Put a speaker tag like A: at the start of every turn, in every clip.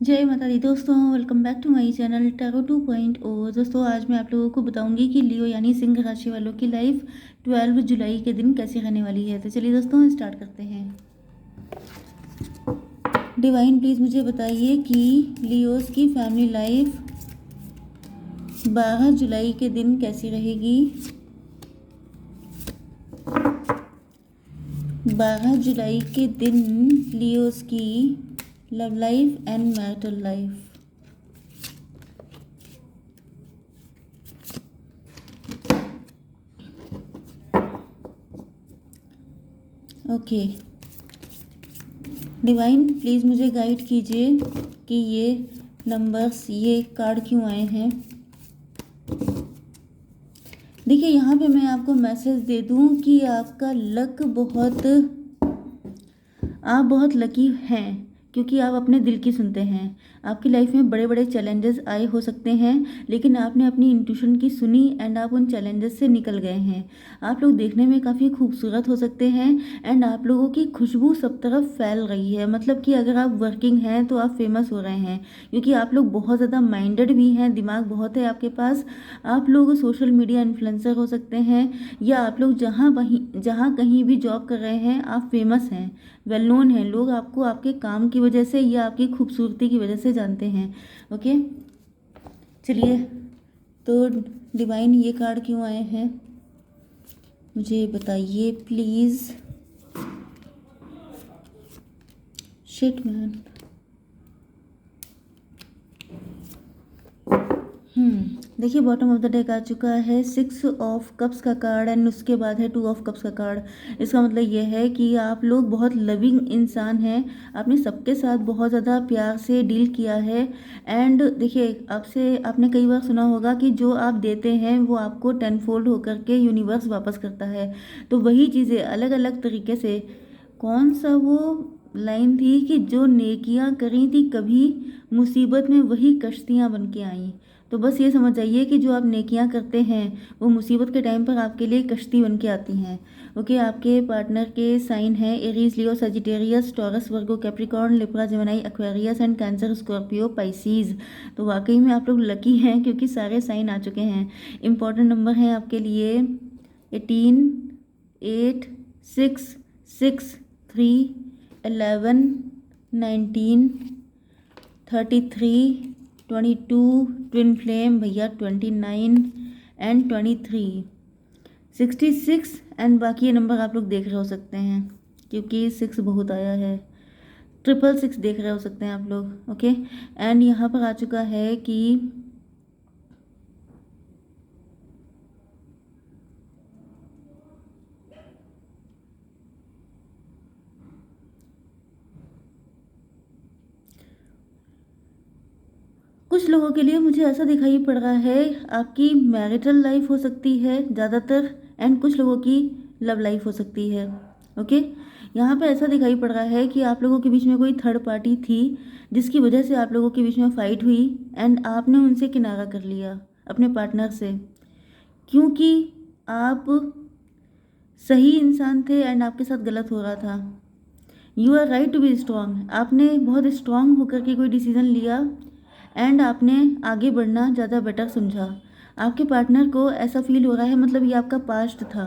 A: जय माता दी दोस्तों, welcome back to my channel tarot 2.0। दोस्तों आज मैं आप लोगों को बताऊंगी कि लियो यानी सिंह राशि वालों की लाइफ 12 जुलाई के दिन कैसी रहने वाली है। तो चलिए दोस्तों स्टार्ट करते हैं। डिवाइन प्लीज़ मुझे बताइए कि लियोस की फैमिली लाइफ 12 जुलाई के दिन कैसी रहेगी। 12 जुलाई के दिन लियोस की love life and marital life. Okay divine please मुझे गाइड कीजिए कि ये नंबर्स, ये कार्ड क्यों आए हैं। देखिए यहाँ पे मैं आपको मैसेज दे दूँ कि आपका लक आप बहुत लकी हैं क्योंकि आप अपने दिल की सुनते हैं। आपकी लाइफ में बड़े बड़े चैलेंजेस आए हो सकते हैं, लेकिन आपने अपनी इंट्यूशन की सुनी एंड आप उन चैलेंजेस से निकल गए हैं। आप लोग देखने में काफ़ी खूबसूरत हो सकते हैं एंड आप लोगों की खुशबू सब तरफ फैल रही है। मतलब कि अगर आप वर्किंग हैं तो आप फेमस हो रहे हैं क्योंकि आप लोग बहुत ज़्यादा माइंडेड भी हैं, दिमाग बहुत है आपके पास। आप लोग सोशल मीडिया इन्फ्लुएंसर हो सकते हैं या आप लोग जहाँ कहीं भी जॉब कर रहे हैं आप फेमस हैं, वेल नोन है। लोग आपको आपके काम की वजह से या आपकी खूबसूरती की वजह से जानते हैं। ओके चलिए, तो डिवाइन ये कार्ड क्यों आए हैं मुझे बताइए प्लीज़। Shit man. देखिए बॉटम ऑफ द डेक आ चुका है 6 ऑफ कप्स का कार्ड एंड उसके बाद है 2 ऑफ कप्स का कार्ड। इसका मतलब ये है कि आप लोग बहुत लविंग इंसान हैं। आपने सबके साथ बहुत ज़्यादा प्यार से डील किया है एंड देखिए आपने कई बार सुना होगा कि जो आप देते हैं वो आपको टेनफोल्ड होकर के यूनिवर्स वापस करता है। तो वही चीज़ें अलग अलग तरीके से, कौन सा वो लाइन थी कि जो नेकियां करी थी कभी मुसीबत में वही कश्तियां बन के आईं। तो बस ये समझ जाइए कि जो आप नेकियां करते हैं वो मुसीबत के टाइम पर आपके लिए कश्ती बन के आती हैं। ओके, आपके पार्टनर के साइन हैं Aries, Leo, Sagittarius, taurus, Virgo, Capricorn, Libra, Gemini, Aquarius and cancer, Scorpio, Pisces. तो वाकई में आप लोग लकी हैं क्योंकि सारे साइन आ चुके हैं। इंपॉर्टेंट नंबर हैं आपके लिए 18, 8, 6, 6, 3, 11, 19, 33, 22, ट्विन फ्लेम भैया 29 एंड 23, 66 एंड बाकी ये नंबर आप लोग देख रहे हो सकते हैं क्योंकि 6 बहुत आया है। 666 देख रहे हो सकते हैं आप लोग। ओके एंड यहाँ पर आ चुका है कि कुछ लोगों के लिए मुझे ऐसा दिखाई पड़ रहा है आपकी मैरिटल लाइफ हो सकती है ज़्यादातर एंड कुछ लोगों की लव लाइफ हो सकती है। ओके, यहाँ पे ऐसा दिखाई पड़ रहा है कि आप लोगों के बीच में कोई थर्ड पार्टी थी जिसकी वजह से आप लोगों के बीच में फाइट हुई एंड आपने उनसे किनारा कर लिया अपने पार्टनर से, क्योंकि आप सही इंसान थे एंड आपके साथ गलत हो रहा था। You are right to be strong. आपने बहुत स्ट्रांग होकर के कोई डिसीजन लिया एंड आपने आगे बढ़ना ज़्यादा बेटर समझा। आपके पार्टनर को ऐसा फील हो रहा है, मतलब ये आपका पास्ट था।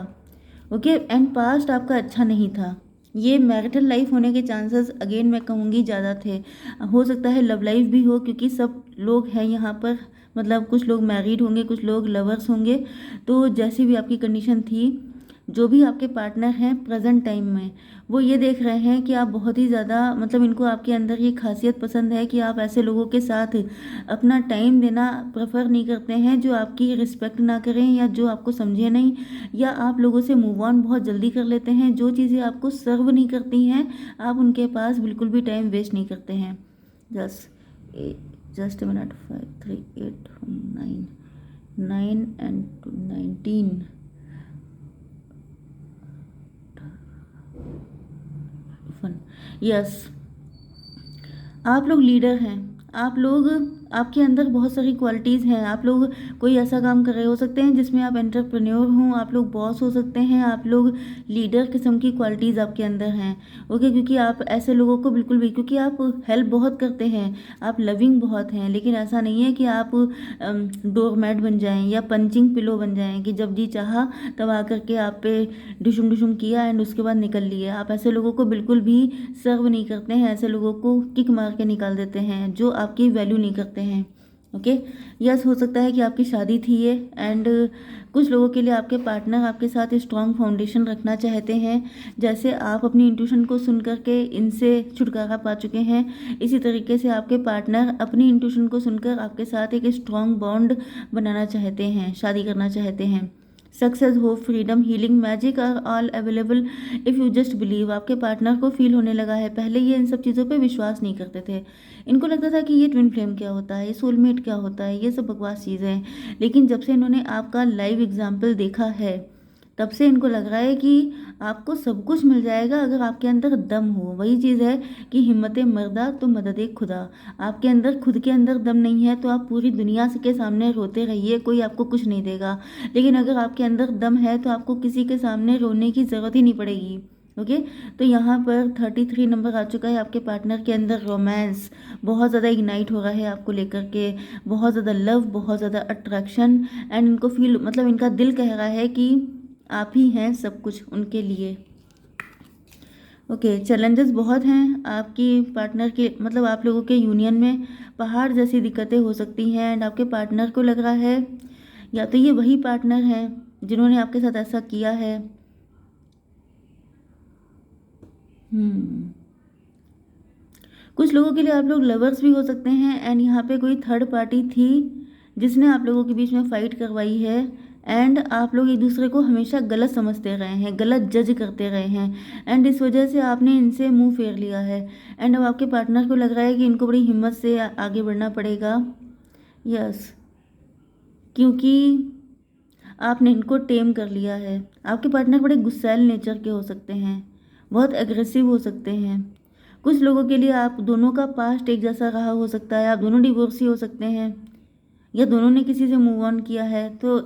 A: ओके एंड पास्ट आपका अच्छा नहीं था। ये मैरिटल लाइफ होने के चांसेस अगेन मैं कहूँगी ज़्यादा थे। हो सकता है लव लाइफ भी हो क्योंकि सब लोग हैं यहाँ पर, मतलब कुछ लोग मैरिड होंगे, कुछ लोग लवर्स होंगे। तो जैसी भी आपकी कंडीशन थी, जो भी आपके पार्टनर हैं प्रेजेंट टाइम में वो ये देख रहे हैं कि आप बहुत ही ज़्यादा, मतलब इनको आपके अंदर ये खासियत पसंद है कि आप ऐसे लोगों के साथ अपना टाइम देना प्रेफर नहीं करते हैं जो आपकी रिस्पेक्ट ना करें या जो आपको समझे नहीं, या आप लोगों से मूव ऑन बहुत जल्दी कर लेते हैं। जो चीज़ें आपको सर्व नहीं करती हैं आप उनके पास बिल्कुल भी टाइम वेस्ट नहीं करते हैं। Just minute, 5, 3, 8, 9, 9 and 19। Fun, yes, आप लोग लीडर हैं। आप लोग आपके अंदर बहुत सारी क्वालिटीज़ हैं। आप लोग कोई ऐसा काम कर रहे हो सकते हैं जिसमें आप एंटरप्रेन्योर हों, आप लोग बॉस हो सकते हैं, आप लोग लीडर किस्म की क्वालिटीज़ आपके अंदर हैं। ओके, क्योंकि आप ऐसे लोगों को बिल्कुल भी, क्योंकि आप हेल्प बहुत करते हैं, आप लविंग बहुत हैं, लेकिन ऐसा नहीं है कि आप डोरमैट बन जाएं या पंचिंग पिलो बन जाएं कि जब जी चाहा तब आकर के आप पे डिशुम डिशुम किया एंड उसके बाद निकल लिए। आप ऐसे लोगों को बिल्कुल भी सर्व नहीं करते हैं, ऐसे लोगों को किक मार के निकाल देते हैं जो आपकी वैल्यू नहीं करते हैं। ओके, यस, हो सकता है कि आपकी शादी थी ये, एंड कुछ लोगों के लिए आपके पार्टनर आपके साथ स्ट्रॉन्ग फाउंडेशन रखना चाहते हैं। जैसे आप अपनी इंट्यूशन को सुन करके इनसे छुटकारा पा चुके हैं, इसी तरीके से आपके पार्टनर अपनी इंट्यूशन को सुनकर आपके साथ एक स्ट्रॉन्ग बॉन्ड बनाना चाहते हैं, शादी करना चाहते हैं। Success, hope, freedom, healing, magic are all available if you just believe. आपके पार्टनर को फील होने लगा है, पहले ये इन सब चीज़ों पे विश्वास नहीं करते थे। इनको लगता था कि ये ट्विन फ्लेम क्या होता है, ये सोलमेट क्या होता है, ये सब बकवास चीज़ें हैं। लेकिन जब से इन्होंने आपका लाइव एग्जाम्पल देखा है, तब से इनको लग रहा है कि आपको सब कुछ मिल जाएगा अगर आपके अंदर दम हो। वही चीज़ है कि हिम्मत मर्दा तो मदद खुदा। आपके अंदर खुद के अंदर दम नहीं है तो आप पूरी दुनिया के सामने रोते रहिए, कोई आपको कुछ नहीं देगा। लेकिन अगर आपके अंदर दम है तो आपको किसी के सामने रोने की ज़रूरत ही नहीं पड़ेगी। ओके, तो यहाँ पर 33 नंबर आ चुका है। आपके पार्टनर के अंदर रोमांस बहुत ज़्यादा इग्नाइट हो रहा है आपको लेकर के, बहुत ज़्यादा लव, बहुत ज़्यादा अट्रैक्शन, एंड इनको फील, मतलब इनका दिल कह रहा है कि आप ही हैं सब कुछ उनके लिए। ओके, चैलेंजेस बहुत हैं आपकी पार्टनर के, मतलब आप लोगों के यूनियन में पहाड़ जैसी दिक्कतें हो सकती हैं, एंड आपके पार्टनर को लग रहा है या तो ये वही पार्टनर हैं जिन्होंने आपके साथ ऐसा किया है। कुछ लोगों के लिए आप लोग लवर्स भी हो सकते हैं, एंड यहाँ पे कोई थर्ड पार्टी थी जिसने आप लोगों के बीच में फाइट करवाई है, एंड आप लोग एक दूसरे को हमेशा गलत समझते रहे हैं, गलत जज करते रहे हैं, एंड इस वजह से आपने इनसे मुंह फेर लिया है। एंड अब आपके पार्टनर को लग रहा है कि इनको बड़ी हिम्मत से आगे बढ़ना पड़ेगा। यस, क्योंकि आपने इनको टेम कर लिया है। आपके पार्टनर बड़े गुस्सैल नेचर के हो सकते हैं, बहुत एग्रेसिव हो सकते हैं। कुछ लोगों के लिए आप दोनों का पास्ट एक जैसा रहा हो सकता है, आप दोनों डिवोर्सी हो सकते हैं, या दोनों ने किसी से मूव ऑन किया है। तो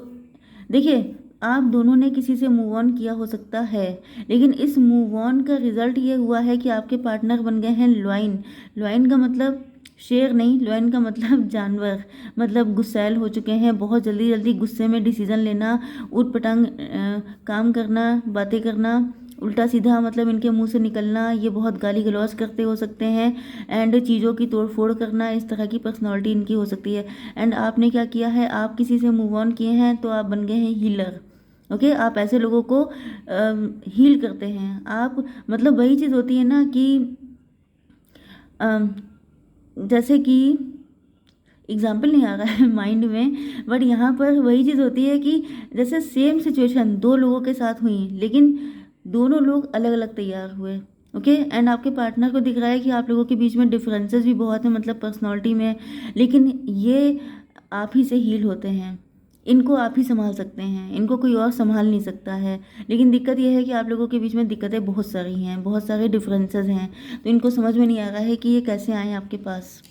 A: देखिए, आप दोनों ने किसी से मूव ऑन किया हो सकता है, लेकिन इस मूव ऑन का रिजल्ट ये हुआ है कि आपके पार्टनर बन गए हैं लॉइन। लॉइन का मतलब शेर नहीं, लॉइन का मतलब जानवर, मतलब गुस्सैल हो चुके हैं, बहुत जल्दी जल्दी गुस्से में डिसीजन लेना, ऊट पटांग काम करना, बातें करना, उल्टा सीधा मतलब इनके मुंह से निकलना, ये बहुत गाली गलौज करते हो सकते हैं, एंड चीज़ों की तोड़ फोड़ करना, इस तरह की पर्सनालिटी इनकी हो सकती है। एंड आपने क्या किया है, आप किसी से मूव ऑन किए हैं तो आप बन गए हैं हीलर। ओके, आप ऐसे लोगों को हील करते हैं आप, मतलब वही चीज़ होती है ना कि जैसे कि एग्जाम्पल नहीं आ रहा है माइंड में, बट यहाँ पर वही चीज़ होती है कि जैसे सेम सिचुएशन दो लोगों के साथ हुई, लेकिन दोनों लोग अलग अलग तैयार हुए। ओके, एंड आपके पार्टनर को दिख रहा है कि आप लोगों के बीच में डिफरेंसेस भी बहुत हैं, मतलब पर्सनालिटी में, लेकिन ये आप ही से हील होते हैं। इनको आप ही संभाल सकते हैं, इनको कोई और संभाल नहीं सकता है। लेकिन दिक्कत यह है कि आप लोगों के बीच में दिक्कतें बहुत सारी हैं, बहुत सारे डिफरेंसेस हैं, तो इनको समझ में नहीं आ रहा है कि ये कैसे आए आपके पास।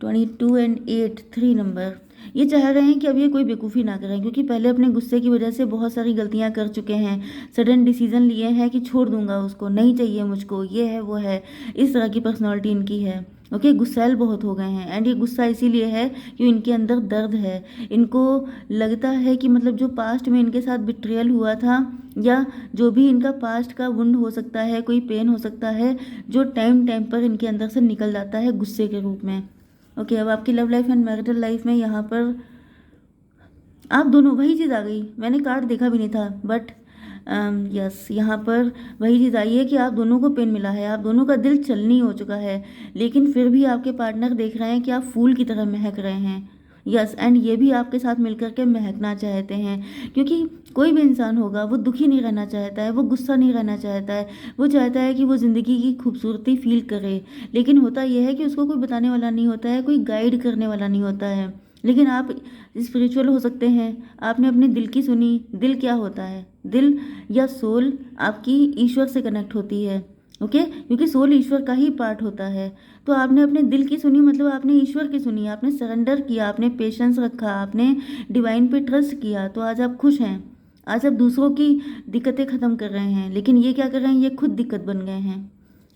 A: 22 एंड 8, 3 नंबर, ये चाह रहे हैं कि अब ये कोई बेवकूफ़ी ना करें, क्योंकि पहले अपने गुस्से की वजह से बहुत सारी गलतियां कर चुके हैं, सडन डिसीजन लिए हैं कि छोड़ दूंगा उसको, नहीं चाहिए मुझको, ये है वो है, इस तरह की पर्सनालिटी इनकी है। ओके, गुस्सैल बहुत हो गए हैं, एंड ये गुस्सा इसीलिए है कि इनके अंदर दर्द है। इनको लगता है कि मतलब जो पास्ट में इनके साथ बिट्रियल हुआ था, या जो भी इनका पास्ट का वुंड हो सकता है, कोई पेन हो सकता है, जो टाइम टाइम पर इनके अंदर से निकल जाता है गुस्से के रूप में। ओके, अब आपकी love life and marital life में यहाँ पर आप दोनों, वही चीज़ आ गई, मैंने कार्ड देखा भी नहीं था, बट यस, यहाँ पर वही चीज़ आई है कि आप दोनों को पेन मिला है, आप दोनों का दिल चलनी हो चुका है, लेकिन फिर भी आपके पार्टनर देख रहे हैं कि आप फूल की तरह महक रहे हैं। यस, एंड ये भी आपके साथ मिलकर के महकना चाहते हैं, क्योंकि कोई भी इंसान होगा वो दुखी नहीं रहना चाहता है, वो गुस्सा नहीं रहना चाहता है, वो चाहता है कि वो ज़िंदगी की खूबसूरती फील करे। लेकिन होता यह है कि उसको कोई बताने वाला नहीं होता है, कोई गाइड करने वाला नहीं होता है। लेकिन आप स्पिरिचुअल हो सकते हैं, आपने अपने दिल की सुनी। दिल क्या होता है? दिल या सोल आपकी ईश्वर से कनेक्ट होती है, ओके, क्योंकि सोल ईश्वर का ही पार्ट होता है। तो आपने अपने दिल की सुनी, मतलब आपने ईश्वर की सुनी, आपने सरेंडर किया, आपने पेशेंस रखा, आपने डिवाइन पे ट्रस्ट किया, तो आज आप खुश हैं। आज आप दूसरों की दिक्कतें ख़त्म कर रहे हैं, लेकिन ये क्या कर रहे हैं, ये खुद दिक्कत बन गए हैं।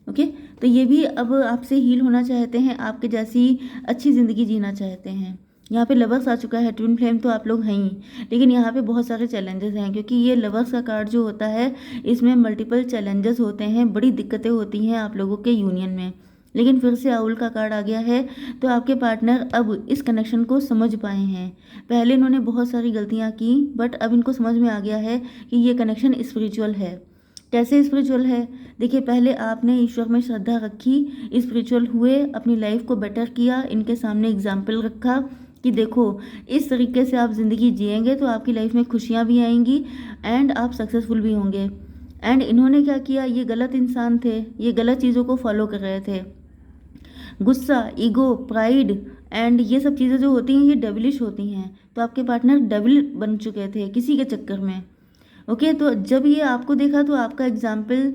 A: ओके, तो ये भी अब आपसे हील होना चाहते हैं, आपके जैसी अच्छी ज़िंदगी जीना चाहते हैं। यहाँ पे लवर्स आ चुका है, ट्विन फ्लेम तो आप लोग हैं ही, लेकिन यहाँ पे बहुत सारे चैलेंजेस हैं, क्योंकि ये लवर्स का कार्ड जो होता है इसमें मल्टीपल चैलेंजेस होते हैं, बड़ी दिक्कतें होती हैं आप लोगों के यूनियन में। लेकिन फिर से आउल का कार्ड आ गया है, तो आपके पार्टनर अब इस कनेक्शन को समझ पाए हैं। पहले इन्होंने बहुत सारी गलतियाँ की, बट अब इनको समझ में आ गया है कि ये कनेक्शन स्पिरिचुअल है। कैसे स्पिरिचुअल है? देखिए, पहले आपने ईश्वर में श्रद्धा रखी, स्पिरिचुअल हुए, अपनी लाइफ को बेटर किया, इनके सामने एग्जाम्पल रखा कि देखो इस तरीके से आप ज़िंदगी जिएंगे तो आपकी लाइफ में खुशियाँ भी आएंगी एंड आप सक्सेसफुल भी होंगे। एंड इन्होंने क्या किया, ये गलत इंसान थे, ये गलत चीज़ों को फॉलो कर रहे थे। गुस्सा, ईगो, प्राइड एंड ये सब चीज़ें जो होती हैं ये डेविलिश होती हैं। तो आपके पार्टनर डेविल बन चुके थे किसी के चक्कर में। ओके, तो जब ये आपको देखा तो आपका एग्जाम्पल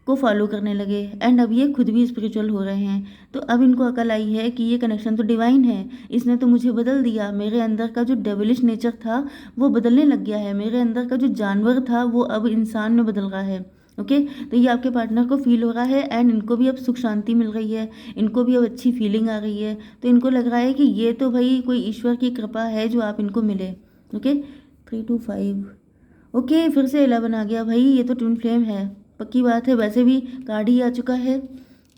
A: को फॉलो करने लगे एंड अब ये खुद भी स्पिरिचुअल हो रहे हैं। तो अब इनको अकल आई है कि ये कनेक्शन तो डिवाइन है, इसने तो मुझे बदल दिया, मेरे अंदर का जो डेविलिश नेचर था वो बदलने लग गया है, मेरे अंदर का जो जानवर था वो अब इंसान में बदल रहा है। ओके, तो ये आपके पार्टनर को फील हो रहा है एंड इनको भी अब सुख शांति मिल रही है, इनको भी अब अच्छी फीलिंग आ रही है। तो इनको लग रहा है कि ये तो भाई कोई ईश्वर की कृपा है जो आप इनको मिले। Okay, 3 to 5। ओके, फिर से 11 आ गया भाई, ये तो ट्विन फ्लेम है, पक्की बात है। वैसे भी कार्ड ही आ चुका है।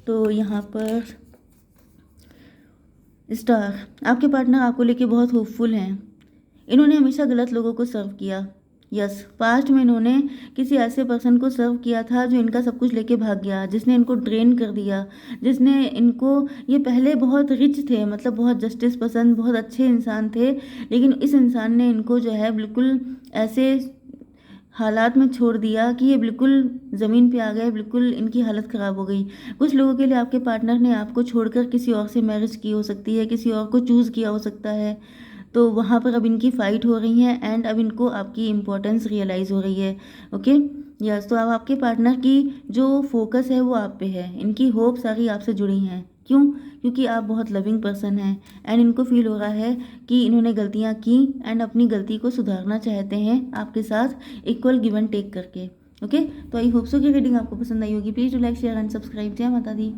A: तो यहाँ पर स्टार, आपके पार्टनर आपको लेके बहुत होपफुल हैं। इन्होंने हमेशा गलत लोगों को सर्व किया। यस, पास्ट में इन्होंने किसी ऐसे पर्सन को सर्व किया था जो इनका सब कुछ लेके भाग गया, जिसने इनको ड्रेन कर दिया, जिसने इनको, ये पहले बहुत रिच थे, मतलब बहुत जस्टिस पसंद, बहुत अच्छे इंसान थे, लेकिन इस इंसान ने इनको जो है बिल्कुल ऐसे हालात में छोड़ दिया कि ये बिल्कुल ज़मीन पे आ गए, बिल्कुल इनकी हालत ख़राब हो गई। कुछ लोगों के लिए आपके पार्टनर ने आपको छोड़कर किसी और से मैरिज की हो सकती है, किसी और को चूज़ किया हो सकता है। तो वहाँ पर अब इनकी फ़ाइट हो रही है एंड अब इनको आपकी इम्पोर्टेंस रियलाइज़ हो रही है। ओके, यस, तो अब आपके पार्टनर की जो फोकस है वो आप पे है, इनकी होप सारी आपसे जुड़ी हैं। क्यों? क्योंकि आप बहुत लविंग पर्सन हैं एंड इनको फील हो रहा है कि इन्होंने गलतियाँ की एंड अपनी गलती को सुधारना चाहते हैं आपके साथ इक्वल गिव एंड टेक करके। ओके, तो आई होप सो की रीडिंग आपको पसंद आई होगी। Please do like share and subscribe. जय माता दी।